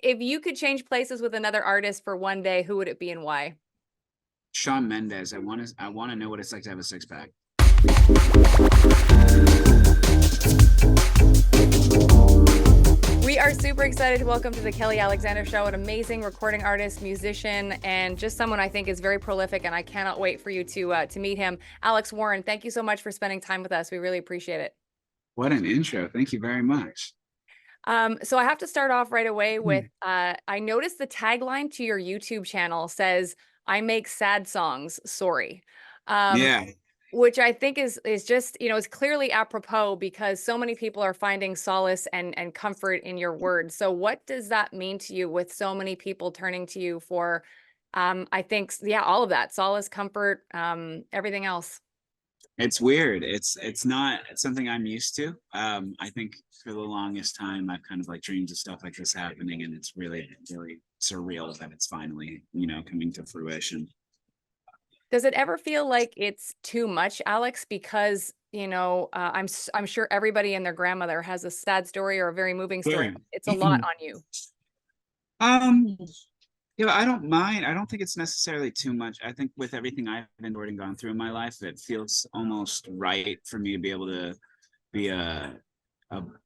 if you could change places with another artist for one day, who would it be and why? Shawn Mendes. I want to know what it's like to have a six pack. We are super excited to welcome to the Kelly Alexander Show an amazing recording artist, musician, and just someone I think is very prolific, and I cannot wait for you to meet him. Alex Warren, thank you so much for spending time with us. We really appreciate it. What an intro. Thank you very much. So I have to start off right away with Hmm. I noticed the tagline to your YouTube channel says, "I make sad songs, sorry." Um, Yeah. which I think is just, is clearly apropos because so many people are finding solace and comfort in your words. So what does that mean to you with so many people turning to you for I think yeah, all of that, solace, comfort, everything else. It's weird. It's not something I'm used to. I think for the longest time I've kind of like dreamed of stuff like this happening, and it's really, really surreal that it's finally, coming to fruition. Does it ever feel like it's too much, Alex? Because, I'm sure everybody and their grandmother has a sad story or a very moving story. Sure. It's a lot on you. um I don't mind. I don't think it's necessarily too much. I think with everything I've endured and gone through in my life, it feels almost right for me to be able to be a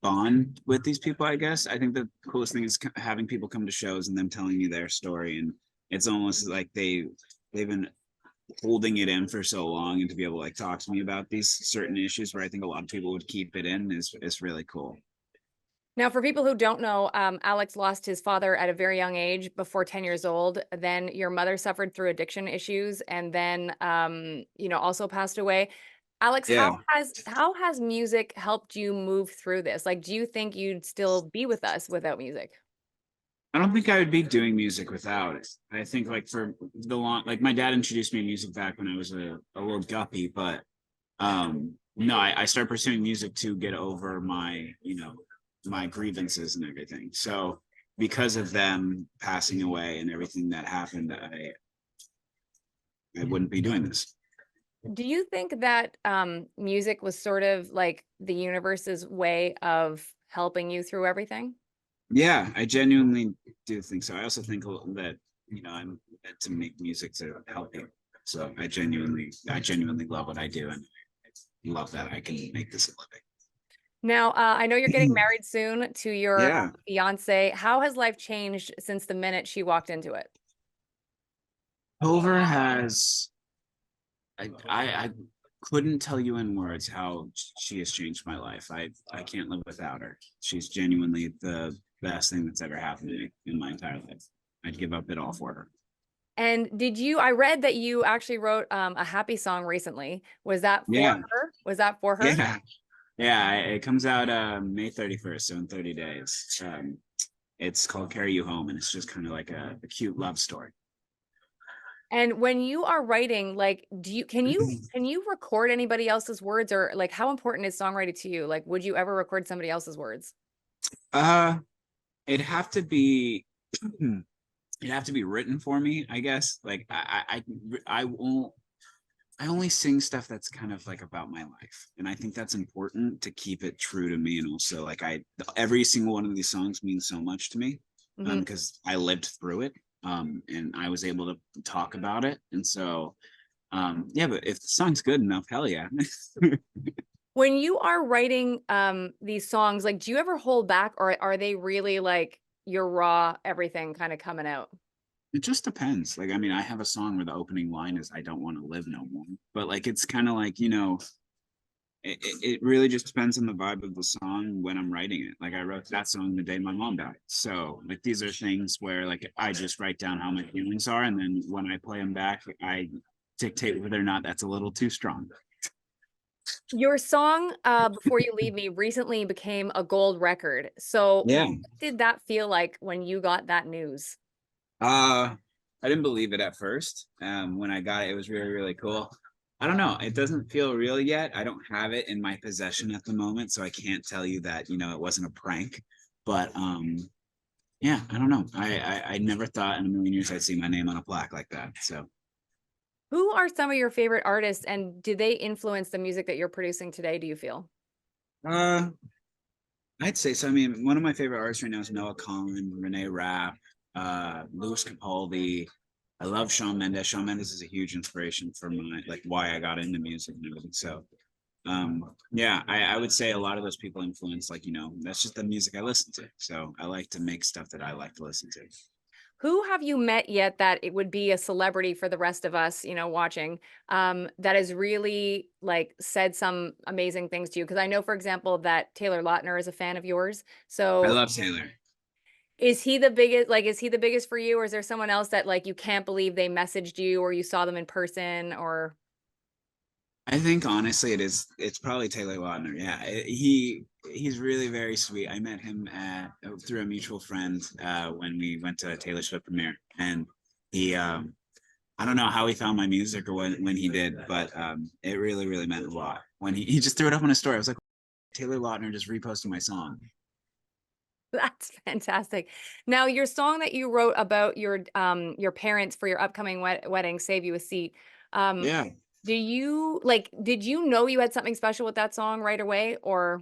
bond with these people, I guess. I think the coolest thing is having people come to shows and them telling me their story, and it's almost like they've been holding it in for so long, and to be able to like talk to me about these certain issues where I think a lot of people would keep it in is really cool. Now, for people who don't know, Alex lost his father at a very young age, before 10 years old. Then your mother suffered through addiction issues, and then, also passed away. Alex, how Yeah. has music helped you move through this? Like, do you think you'd still be with us without music? I don't think I would be doing music without it. I think like for the long, like my dad introduced me to music back when I was a little guppy, but no, I started pursuing music to get over my grievances and everything. So because of them passing away and everything that happened, I wouldn't be doing this. Do you think that music was sort of like the universe's way of helping you through everything? Yeah, I genuinely do think so. I also think that I'm meant to make music to help people. So I genuinely love what I do, and love that I can make this a Now, I know you're getting living. married soon to your Yeah. fiance. How has life changed since the minute she walked into it? Hover has I couldn't tell you in words how she has changed my life. I can't live without her. She's genuinely the best thing that's ever happened to me in my entire life. I'd give up it all for her. And I read that you actually wrote a happy song recently. Was that for Yeah. her? Was that for her? Yeah. Yeah. It comes out May 31st, so in 30 days. It's called Carry You Home, and it's just kind of like a cute love story. And when you are writing, like, can you record anybody else's words, or like how important is songwriting to you? Like, would you ever record somebody else's words? Uh it'd have to be it'd have to be written for me, I guess. Like I won't. I only sing stuff that's kind of like about my life, and I think that's important to keep it true to me. And also, like every single one of these songs means so much to me, Mhm. because I lived through it, and I was able to talk about it. And so, yeah. But if the song's good enough, hell yeah. When you are writing these songs, like, do you ever hold back, or are they really like your raw everything kind of coming out? It just depends. Like, I mean, I have a song where the opening line is "I don't want to live no more," but like, it's kind of like it really just depends on the vibe of the song when I'm writing it. Like I wrote that song the day my mom died. So like these are things where like I just write down how my feelings are, and then when I play them back, I dictate whether or not that's a little too strong. Your song, Before You Leave Me, recently became a gold record. So what Yeah. did that feel like when you got that news? I didn't believe it at first. When I got it, it was really, really cool. I don't know. It doesn't feel real yet. I don't have it in my possession at the moment, so I can't tell you that, it wasn't a prank. But yeah, I don't know. I never thought in a million years I'd see my name on a plaque like that. So Who are some of your favorite artists, and do they influence the music that you're producing today, do you feel? uh I'd say so. I mean, one of my favorite artists right now is Noah Kahan, Renee Rapp, Louis Capaldi. I love Shawn Mendes. Shawn Mendes is a huge inspiration for my like why I got into music and everything. So yeah, I would say a lot of those people influence like, that's just the music I listen to. So I like to make stuff that I like to listen to. Who have you met yet that it would be a celebrity for the rest of us, watching, that has really like said some amazing things to you? Because I know, for example, that Taylor Lautner is a fan of yours. I So love Taylor. is he the biggest for you, or is there someone else that like you can't believe they messaged you or you saw them in person or I think honestly it's probably Taylor Lautner. Yeah. He's really very sweet. I met him through a mutual friend when we went to a Taylor Swift premiere, and he I don't know how he found my music or when he did, but it really, really meant a lot. When he just threw it up on his story. I was like, Taylor Lautner just reposted my song. That's fantastic. Now, your song that you wrote about your parents for your upcoming wedding, Save You a Seat. Um, Yeah. did you know you had something special with that song right away, or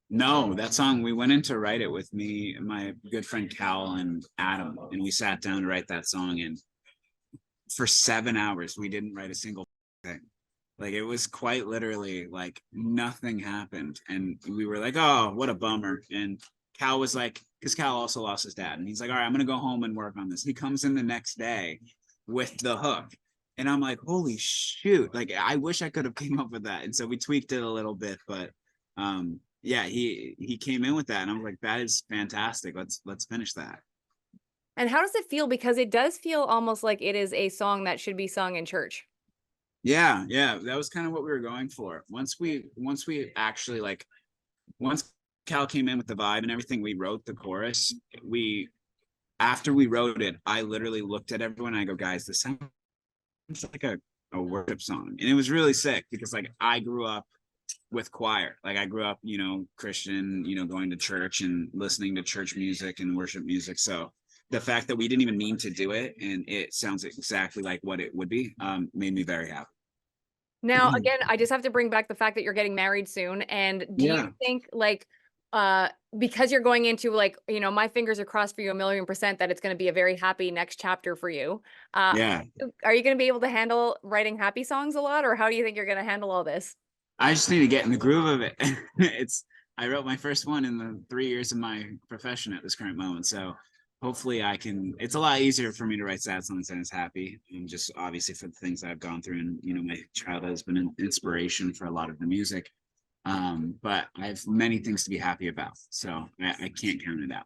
No, that song, we went in to write it with me, my good friend Cal and Adam, and we sat down to write that song. And for 7 hours, we didn't write a single thing. Like it was quite literally like nothing happened. And we were like, oh, what a bummer. And Cal was like, because Cal also lost his dad. And he's like, all right, I'm going to go home and work on this. He comes in the next day with the hook. And I'm like, holy shoot. Like, I wish I could have came up with that. And so we tweaked it a little bit, but yeah, he came in with that. And I was like, that is fantastic. Let's finish that. and how does it feel? Because it does feel almost like it is a song that should be sung in church. Yeah, that was kind of what we were going for. Once we actually like once Cal came in with the vibe and everything, we wrote the chorus. We After we wrote it, I literally looked at everyone and I go, guys, this sounds like a worship song. And it was really sick because like I grew up with choir. Like I grew up, Christian, going to church and listening to church music and worship music. So the fact that we didn't even mean to do it and it sounds exactly like what it would be, made me very happy. Now, again, I just have to bring back the fact that you're getting married soon. And do you Yeah. think like because you're going into like, my fingers are crossed for you 1,000,000% that it's going to be a very happy next chapter for you. Uh Yeah. are you going to be able to handle writing happy songs a lot, or how do you think you're going to handle all this? I just need to get in the groove of it. I wrote my first one in the 3 years of my profession at this current moment. So hopefully it's a lot easier for me to write sad songs than it's happy. And just obviously for the things that I've gone through, and, my childhood has been an inspiration for a lot of the music. But I have many things to be happy about. So I can't count it out.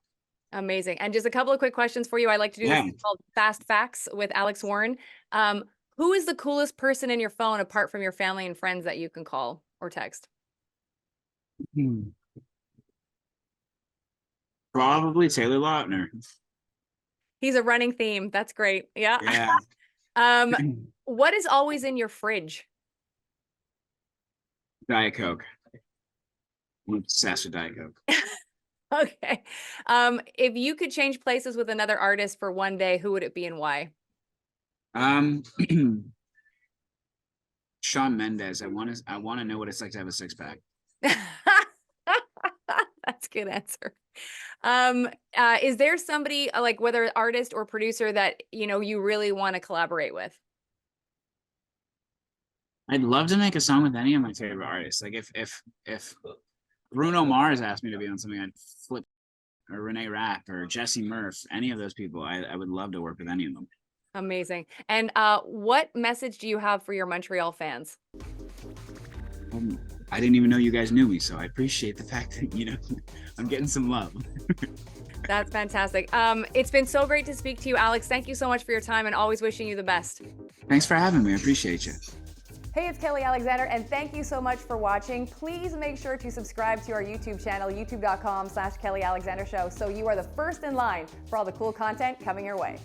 Amazing. And just a couple of quick questions for you. I like to do this Yeah. thing called Fast Facts with Alex Warren. Um, who is the coolest person in your phone apart from your family and friends that you can call or text? Hmm. Probably Taylor Lautner. He's a running theme. That's great. Yeah. Yeah. Um, what is always in your fridge? Diet Coke. I'm obsessed with Diet Coke. Okay. If you could change places with another artist for one day, who would it be and why? Um, Shawn Mendes. I want to know what it's like to have a six pack. That's a good answer. Is there somebody like whether artist or producer that you really want to collaborate with? I'd love to make a song with any of my favorite artists. Like if Bruno Mars asked me to be on something, I'd flip. Or Renee Rapp or Jesse Murph, any of those people, I would love to work with any of them. Amazing. And what message do you have for your Montreal fans? I didn't even know you guys knew me, so I appreciate the fact that I'm getting some love. That's fantastic. It's been so great to speak to you, Alex. Thank you so much for your time, and always wishing you the best. Thanks for having me. I appreciate you. Hey, it's Kelly Alexander, and thank you so much for watching. Please make sure to subscribe to our YouTube channel, youtube.com/Kelly Alexander Show, so you are the first in line for all the cool content coming your way.